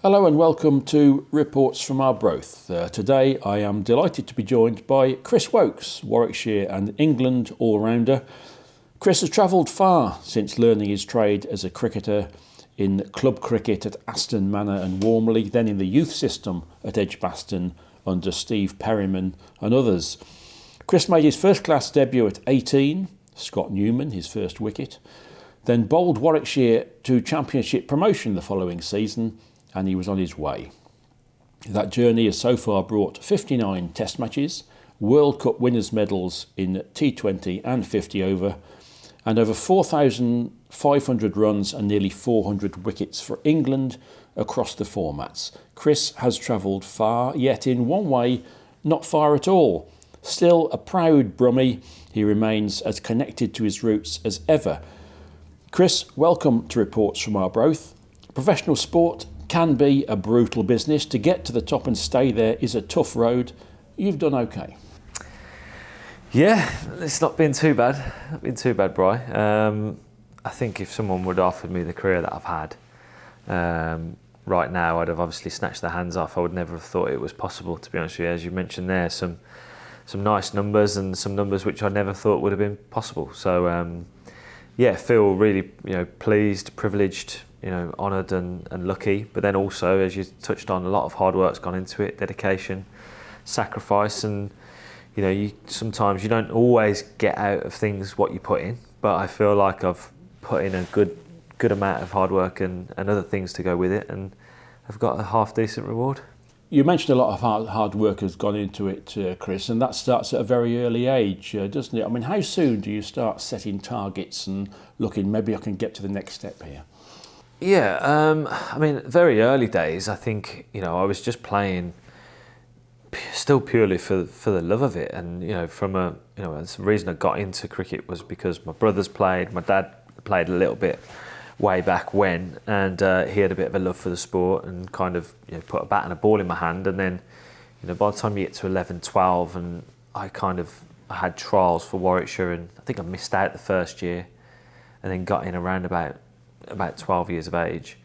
Hello and welcome to Reports from Arbroath. Today I am delighted to be joined by Chris Woakes, Warwickshire and England all-rounder. Chris has travelled far since learning his trade as a cricketer in club cricket at Aston Manor and Warmley, then in the youth system at Edgbaston under Steve Perryman and others. Chris made his first class debut at 18, Scott Newman, his first wicket, then bowled Warwickshire to championship promotion the following season, and he was on his way. That journey has so far brought 59 test matches, World Cup winners' medals in T20 and 50 over, and over 4,500 runs and nearly 400 wickets for England across the formats. Chris has travelled far, yet in one way, not far at all. Still a proud Brummie, he remains as connected to his roots as ever. Chris, welcome to Reports from Arbroath. Professional sport can be a brutal business. To get to the top and stay there is a tough road. You've done okay. Yeah, it's not been too bad. Not been too bad, Bri. I think if someone would have offered me the career that I've had right now, I'd have obviously snatched their hands off. I would never have thought it was possible, to be honest with you. As you mentioned there, some nice numbers and some numbers which I never thought would have been possible. So yeah, feel really pleased, privileged, honoured and lucky. But then also, as you touched on, a lot of hard work's gone into it, dedication, sacrifice, and sometimes you don't always get out of things what you put in. But I feel like I've put in a good amount of hard work and other things to go with it, and I've got a half decent reward. You mentioned a lot of hard work has gone into it, Chris, and that starts at a very early age, doesn't it? I mean, how soon do you start setting targets and looking, maybe I can get to the next step here? Yeah, I mean, very early days, I think, I was just playing still purely for the love of it. And, the reason I got into cricket was because my brothers played, my dad played a little bit way back when, and he had a bit of a love for the sport and kind of put a bat and a ball in my hand. And then by the time you get to 11, 12, and I had trials for Warwickshire, and I think I missed out the first year and then got in around about 12 years of age,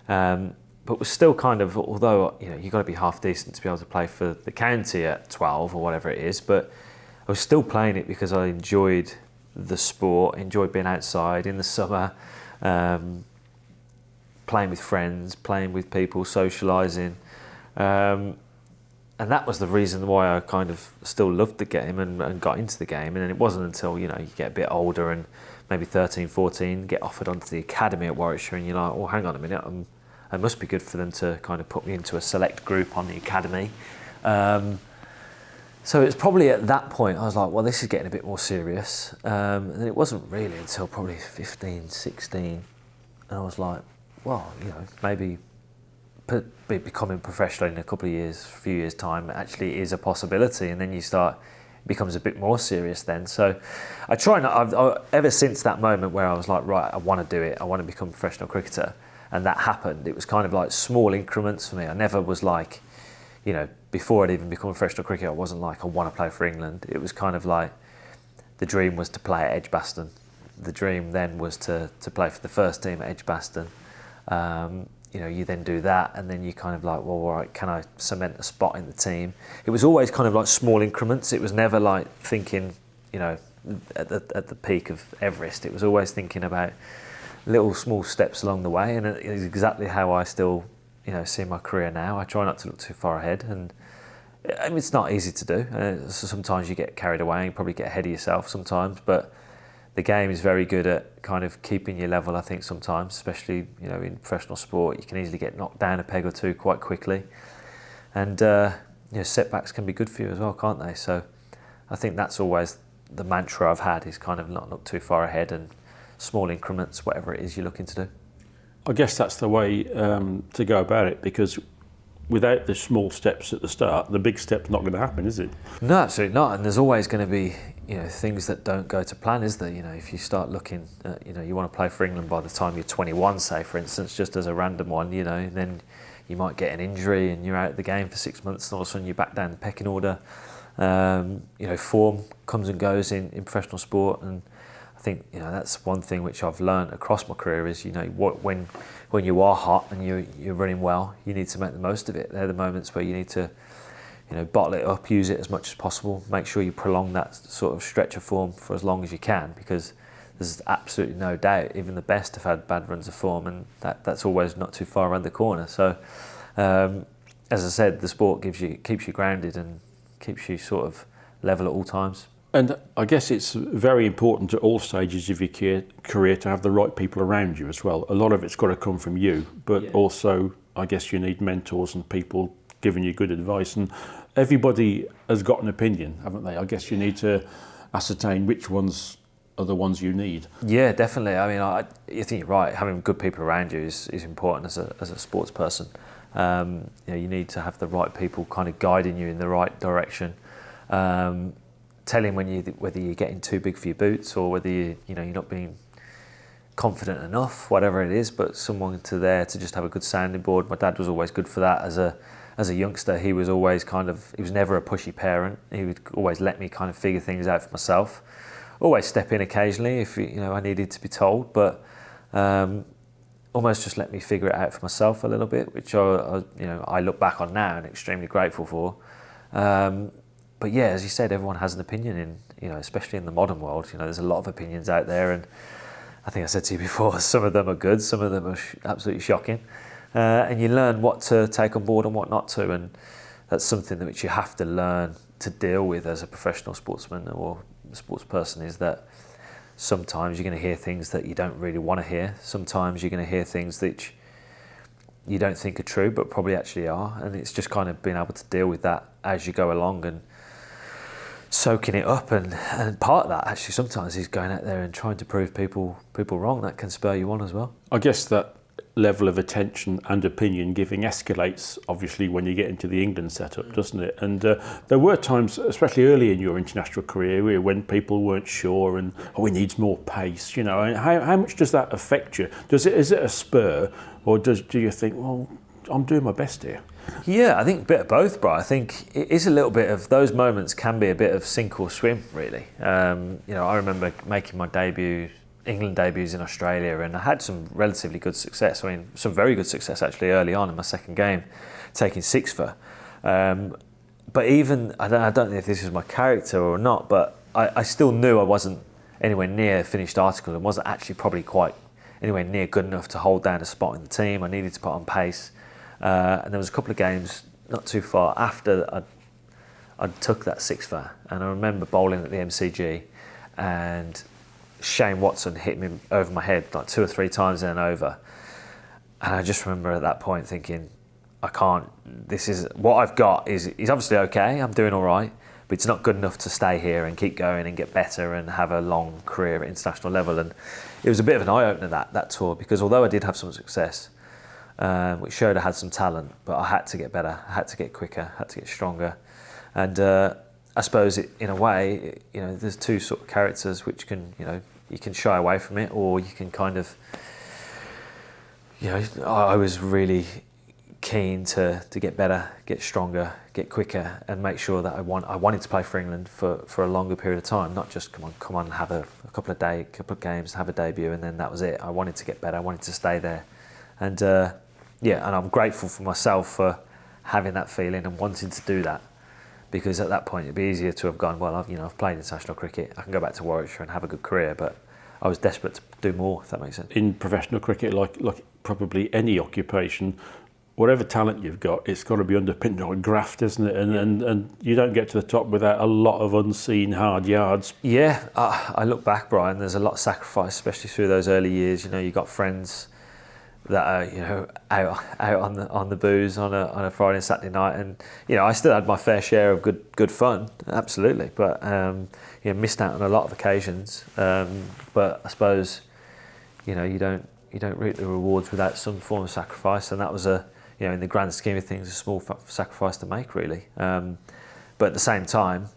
but was still kind of, although you've got to be half decent to be able to play for the county at 12 or whatever it is, but I was still playing it because I enjoyed the sport, enjoyed being outside in the summer, playing with friends, playing with people, socialising, and that was the reason why I kind of still loved the game and got into the game. And then it wasn't until you get a bit older and maybe 13, 14, get offered onto the academy at Warwickshire, and you're like, well, hang on a minute, I must be good for them to kind of put me into a select group on the academy. So it's probably at that point I was like, well, this is getting a bit more serious. And it wasn't really until probably 15, 16, and I was like, well, maybe becoming professional in a couple of years, a few years' time actually is a possibility. And then it becomes a bit more serious then. So I try not, ever since that moment where I was like, right, I want to do it, I want to become a professional cricketer, and that happened, it was kind of like small increments for me. I never was like, before I'd even become a professional cricketer, I wasn't like, I want to play for England. It was kind of like, the dream was to play at Edgbaston. The dream then was to play for the first team at Edgbaston. You then do that, and then you kind of like, well, all right, can I cement a spot in the team? It was always kind of like small increments. It was never like thinking, at the peak of Everest. It was always thinking about little small steps along the way, and it is exactly how I still, see my career now. I try not to look too far ahead, and I mean, it's not easy to do. So sometimes you get carried away and you probably get ahead of yourself sometimes, but the game is very good at kind of keeping your level, I think, sometimes, especially, in professional sport. You can easily get knocked down a peg or two quite quickly. And, setbacks can be good for you as well, can't they? So I think that's always the mantra I've had, is kind of not look too far ahead and small increments, whatever it is you're looking to do. I guess that's the way to go about it, because without the small steps at the start, the big step's not going to happen, is it? No, absolutely not. And there's always going to be, things that don't go to plan, is there? If you start looking at, you want to play for England by the time you're 21, say, for instance, just as a random one, then you might get an injury and you're out of the game for 6 months, and all of a sudden you're back down the pecking order. Form comes and goes in professional sport, and I think that's one thing which I've learned across my career is when you are hot and you're running well, you need to make the most of it. They're the moments where you need to bottle it up, use it as much as possible, make sure you prolong that sort of stretch of form for as long as you can, because there's absolutely no doubt even the best have had bad runs of form, and that's always not too far around the corner. So as I said, the sport keeps you grounded and keeps you sort of level at all times. And I guess it's very important at all stages of your career to have the right people around you as well. A lot of it's got to come from you, but also I guess you need mentors and people giving you good advice. And everybody has got an opinion, haven't they? I guess you need to ascertain which ones are the ones you need. Yeah, definitely. I mean, I think you're right. Having good people around you is important as a sports person. You need to have the right people kind of guiding you in the right direction. Telling whether you're getting too big for your boots or whether you're not being confident enough, whatever it is, but someone there to just have a good sounding board. My dad was always good for that as a youngster. He was always he was never a pushy parent. He would always let me kind of figure things out for myself. Always step in occasionally if I needed to be told, but almost just let me figure it out for myself a little bit, which I look back on now and extremely grateful for. But yeah, as you said, everyone has an opinion especially in the modern world. There's a lot of opinions out there, and I think I said to you before, some of them are good, some of them are absolutely shocking. And you learn what to take on board and what not to, and that's something which you have to learn to deal with as a professional sportsman or sports person, is that sometimes you're going to hear things that you don't really want to hear. Sometimes you're going to hear things that you don't think are true, but probably actually are. And it's just kind of being able to deal with that as you go along and soaking it up. And part of that actually sometimes is going out there and trying to prove people wrong. That can spur you on as well. I guess that level of attention and opinion giving escalates obviously when you get into the England setup, doesn't it? And there were times, especially early in your international career, when people weren't sure and he needs more pace. And how much does that affect you? Is it a spur, or do you think, well, I'm doing my best here? Yeah, I think a bit of both, bro. I think it is a little bit of, those moments can be a bit of sink or swim, really. I remember making my England debuts in Australia, and I had some relatively good success. I mean, some very good success actually early on in my second game, taking 6 for. But even, I don't know if this is my character or not, but I still knew I wasn't anywhere near a finished article and wasn't actually probably quite anywhere near good enough to hold down a spot in the team. I needed to put on pace. And there was a couple of games not too far after I took that 6 for, and I remember bowling at the MCG and Shane Watson hit me over my head like 2 or 3 times and then over. And I just remember at that point thinking, I can't, this is, what I've got is obviously okay, I'm doing all right, but it's not good enough to stay here and keep going and get better and have a long career at international level. And it was a bit of an eye-opener, that tour, because although I did have some success, which showed I had some talent, but I had to get better, I had to get quicker, I had to get stronger. And I suppose in a way, there's 2 sort of characters which can, you can shy away from it, or you can kind of, I was really keen to get better, get stronger, get quicker, and make sure that I wanted to play for England for a longer period of time, not just come on, have a couple of games, have a debut, and then that was it. I wanted to get better, I wanted to stay there. And and I'm grateful for myself for having that feeling and wanting to do that. Because at that point it'd be easier to have gone, well, I've played international cricket, I can go back to Warwickshire and have a good career, but I was desperate to do more, if that makes sense. In professional cricket, like probably any occupation, whatever talent you've got, it's got to be underpinned by graft, isn't it? And you don't get to the top without a lot of unseen hard yards. Yeah, I look back, Brian, there's a lot of sacrifice, especially through those early years. You got friends that are out on the booze on a Friday and Saturday night, and I still had my fair share of good fun, absolutely, but missed out on a lot of occasions. But I suppose you don't reap the rewards without some form of sacrifice, and that was in the grand scheme of things, a small sacrifice to make, really. But at the same time,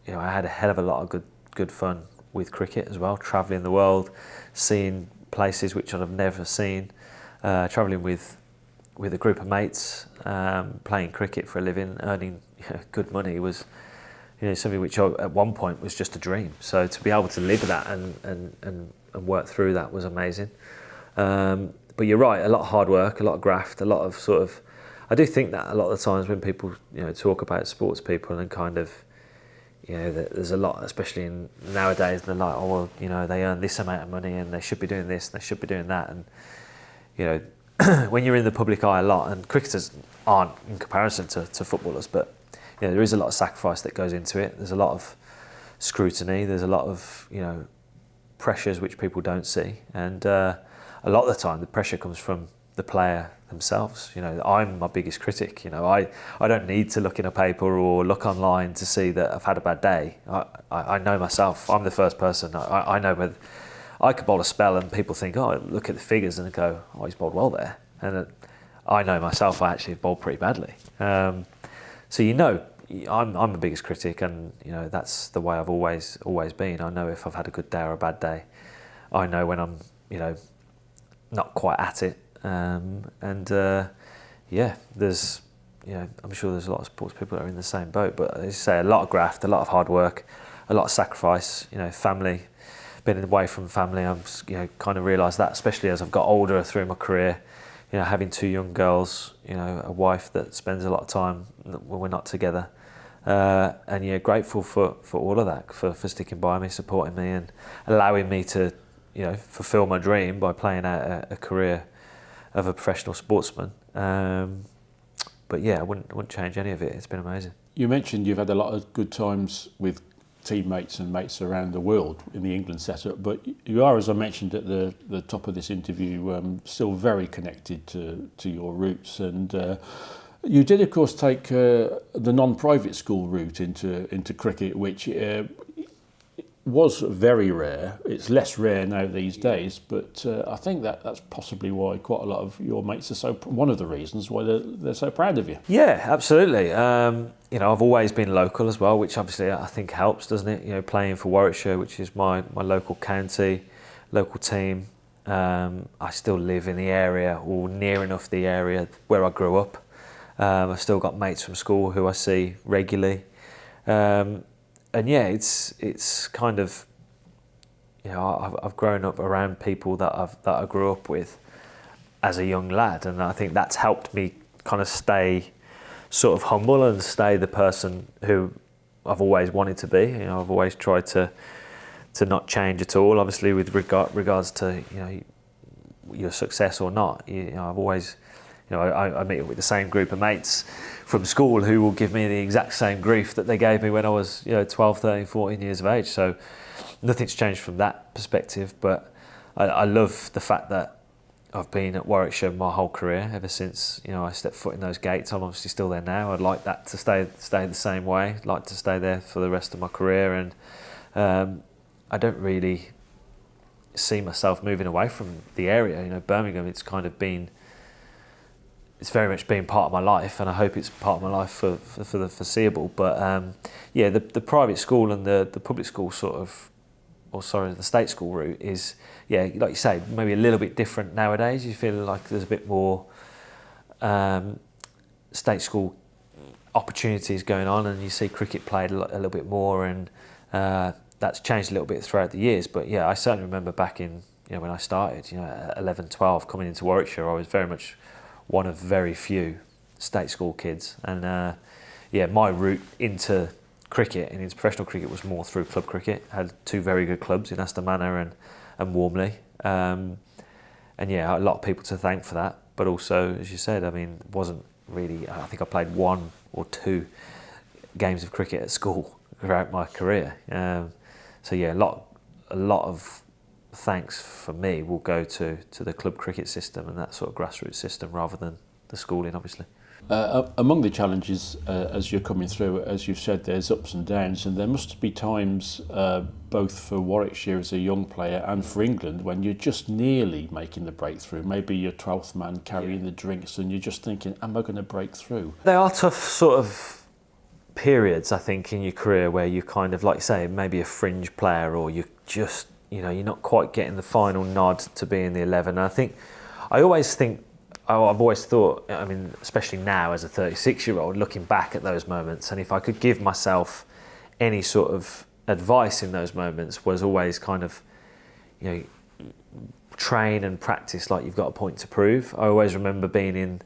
I had a hell of a lot of good fun with cricket as well, travelling the world, seeing places which I've never seen. Travelling with a group of mates, playing cricket for a living, earning good money was something which at one point was just a dream. So to be able to live that and work through that was amazing. But you're right, a lot of hard work, a lot of graft, a lot of sort of. I do think that a lot of the times when people talk about sports people and kind of, there's a lot, especially in nowadays, they're like, oh well, they earn this amount of money and they should be doing this, and they should be doing that, and when you're in the public eye a lot, and cricketers aren't in comparison to footballers, but there is a lot of sacrifice that goes into it. There's a lot of scrutiny. There's a lot of pressures which people don't see, and a lot of the time the pressure comes from the player themselves. I'm my biggest critic. I don't need to look in a paper or look online to see that I've had a bad day. I know myself. I'm the first person. I know whether I could bowl a spell and people think, oh, look at the figures and go, oh, he's bowled well there. And I know myself, I actually have bowled pretty badly. So I'm the biggest critic, and that's the way I've always been. I know if I've had a good day or a bad day. I know when I'm not quite at it. There's I'm sure there's a lot of sports people that are in the same boat. But as you say, a lot of graft, a lot of hard work, a lot of sacrifice. Family, been away from family. I've kind of realised that, especially as I've got older through my career. Having two young girls, a wife that spends a lot of time when we're not together, and grateful for all of that, for sticking by me, supporting me, and allowing me to fulfil my dream by playing out a career of a professional sportsman. But I wouldn't change any of it. It's been amazing. You mentioned you've had a lot of good times with teammates and mates around the world in the England setup, but you are, as I mentioned at the top of this interview, still very connected to your roots, and you did of course take the non-private school route into cricket, which was very rare. It's less rare now these days, but I think that's possibly why quite a lot of your mates are one of the reasons why they're so proud of you. Yeah, absolutely. I've always been local as well, which obviously I think helps, doesn't it? Playing for Warwickshire, which is my local county, local team. I still live in the area, or near enough the area where I grew up. I've still got mates from school who I see regularly. It's kind of, I've grown up around people that I grew up with as a young lad, and I think that's helped me kind of stay sort of humble and stay the person who I've always wanted to be. I've always tried to not change at all. Obviously, with regards to your success or not, I've always. I meet with the same group of mates from school who will give me the exact same grief that they gave me when I was 12, 13, 14 years of age. So nothing's changed from that perspective. But I love the fact that I've been at Warwickshire my whole career, ever since I stepped foot in those gates. I'm obviously still there now. I'd like that to stay the same way. I'd like to stay there for the rest of my career, and I don't really see myself moving away from the area. Birmingham, it's very much been part of my life, and I hope it's part of my life for the foreseeable. But the private school and the public school the state school route is, like you say, maybe a little bit different nowadays. You feel like there's a bit more state school opportunities going on, and you see cricket played a little bit more, and that's changed a little bit throughout the years. But I certainly remember back in when I started, at 11, 12, coming into Warwickshire, I was very much one of very few state school kids, and my route into cricket and into professional cricket was more through club cricket. I had two very good clubs in Aston Manor and Warmley, a lot of people to thank for that. But also, as you said, wasn't really. I think I played 1 or 2 games of cricket at school throughout my career. A lot of thanks for me will go to the club cricket system and that sort of grassroots system, rather than the schooling, obviously. Among the challenges as you're coming through, as you've said, there's ups and downs, and there must be times both for Warwickshire as a young player and for England when you're just nearly making the breakthrough. Maybe you're 12th man carrying the drinks and you're just thinking, am I going to break through? They are tough sort of periods, I think, in your career where you kind of, like you say, maybe a fringe player, or you're just, you're not quite getting the final nod to be in the 11. And I've always thought, especially now as a 36-year-old, looking back at those moments, and if I could give myself any sort of advice in those moments was always kind of, you know, train and practice like you've got a point to prove. I always remember being in,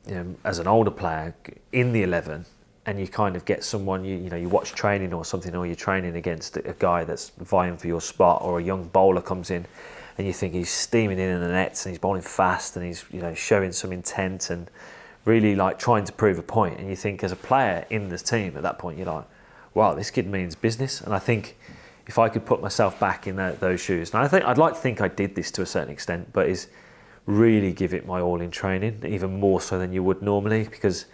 you know, as an older player in the 11, and you kind of get someone, you know, you watch training or something, or you're training against a guy that's vying for your spot, or a young bowler comes in and you think he's steaming in the nets and he's bowling fast and he's, you know, showing some intent and really like trying to prove a point. And you think as a player in the team at that point, you're like, wow, this kid means business. And I think if I could put myself back in those shoes, and I'd like to think I did this to a certain extent, but is really give it my all in training, even more so than you would normally, because,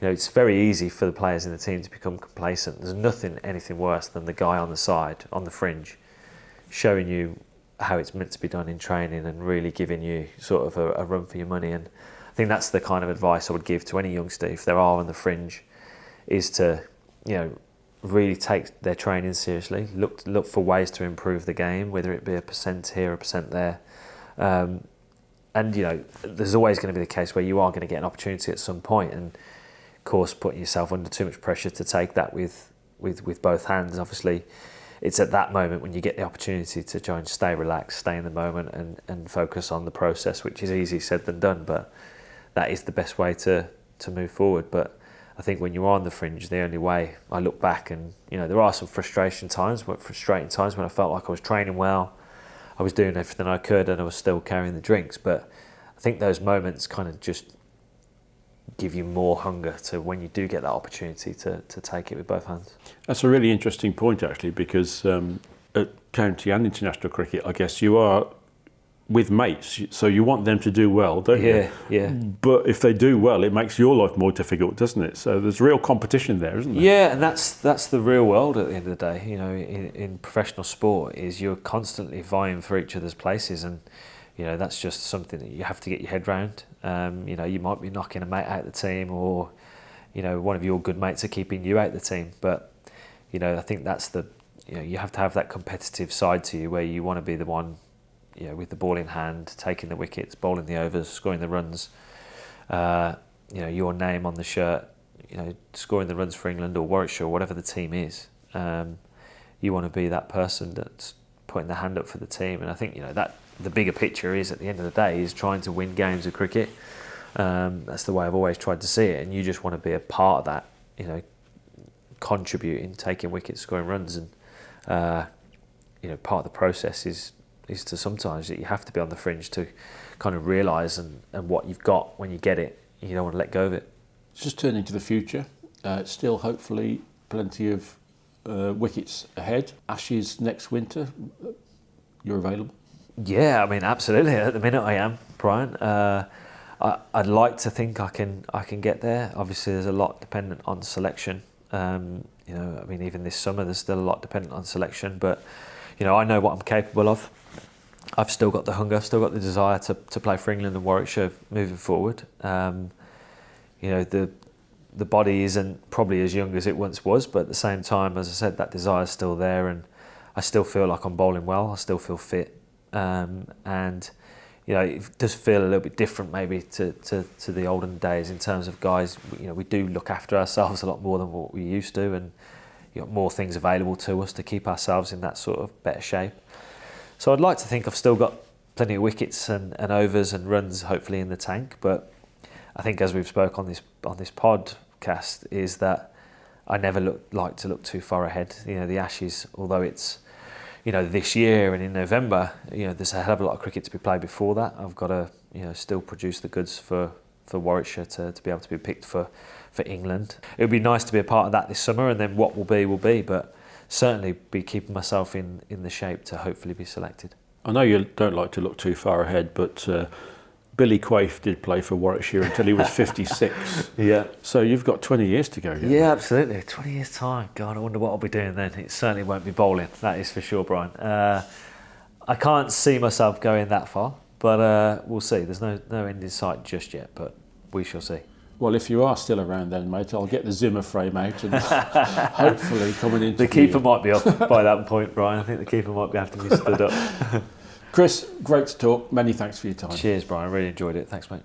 you know, it's very easy for the players in the team to become complacent. There's anything worse than the guy on the side, on the fringe, showing you how it's meant to be done in training and really giving you sort of a run for your money. And I think that's the kind of advice I would give to any youngster if there are on the fringe, is to, you know, really take their training seriously, look for ways to improve the game, whether it be a percent here, a percent there. And, you know, there's always going to be the case where you are going to get an opportunity at some point, and of course putting yourself under too much pressure to take that with both hands. Obviously, it's at that moment when you get the opportunity to try and stay relaxed, stay in the moment and focus on the process, which is easier said than done, but that is the best way to move forward. But I think when you are on the fringe, the only way, I look back and, you know, there are some frustrating times when I felt like I was training well, I was doing everything I could, and I was still carrying the drinks. But I think those moments kind of just give you more hunger to when you do get that opportunity to take it with both hands. That's a really interesting point, actually, because at county and international cricket, I guess you are with mates, so you want them to do well, don't you? Yeah. But if they do well, it makes your life more difficult, doesn't it? So there's real competition there, isn't there? Yeah, and that's the real world at the end of the day. You know, in professional sport, is you're constantly vying for each other's places, and, you know, that's just something that you have to get your head round. You know, you might be knocking a mate out of the team, or, you know, one of your good mates are keeping you out of the team. But, you know, I think that's you know, you have to have that competitive side to you where you want to be the one, you know, with the ball in hand, taking the wickets, bowling the overs, scoring the runs, you know, your name on the shirt, you know, scoring the runs for England or Warwickshire or whatever the team is. You want to be that person that's putting the hand up for the team. And I think, you know, that the bigger picture is, at the end of the day, is trying to win games of cricket. That's the way I've always tried to see it. And you just want to be a part of that, you know, contributing, taking wickets, scoring runs. And, you know, part of the process is to sometimes that you have to be on the fringe to kind of realise and what you've got when you get it. You don't want to let go of it. Just turning to the future, still hopefully plenty of wickets ahead. Ashes next winter, you're available? Yeah, I mean, absolutely. At the minute I am, Brian. I'd like to think I can get there. Obviously there's a lot dependent on selection. You know, I mean, even this summer there's still a lot dependent on selection, but, you know, I know what I'm capable of. I've still got the hunger, I've still got the desire to play for England and Warwickshire moving forward. You know, the body isn't probably as young as it once was, but at the same time, as I said, that desire's still there, and I still feel like I'm bowling well, I still feel fit. And, you know, it does feel a little bit different maybe to the olden days in terms of guys. You know, we do look after ourselves a lot more than what we used to, and you got more things available to us to keep ourselves in that sort of better shape. So I'd like to think I've still got plenty of wickets and overs and runs hopefully in the tank, but I think, as we've spoke on this podcast, is that I never like to look too far ahead. You know, the Ashes, although it's, you know, this year and in November, you know, there's a hell of a lot of cricket to be played before that. I've got to, you know, still produce the goods for Warwickshire to be able to be picked for England. It would be nice to be a part of that this summer, and then what will be, but certainly be keeping myself in the shape to hopefully be selected. I know you don't like to look too far ahead, but Billy Quaife did play for Warwickshire until he was 56. Yeah. So you've got 20 years to go. Yeah, absolutely. 20 years' time. God, I wonder what I'll be doing then. It certainly won't be bowling, that is for sure, Brian. I can't see myself going that far, but we'll see. There's no end in sight just yet, but we shall see. Well, if you are still around then, mate, I'll get the Zimmer frame out and hopefully coming into the keeper might be up by that point, Brian. I think the keeper might have to be stood up. Chris, great to talk. Many thanks for your time. Cheers, Brian. I really enjoyed it. Thanks, mate.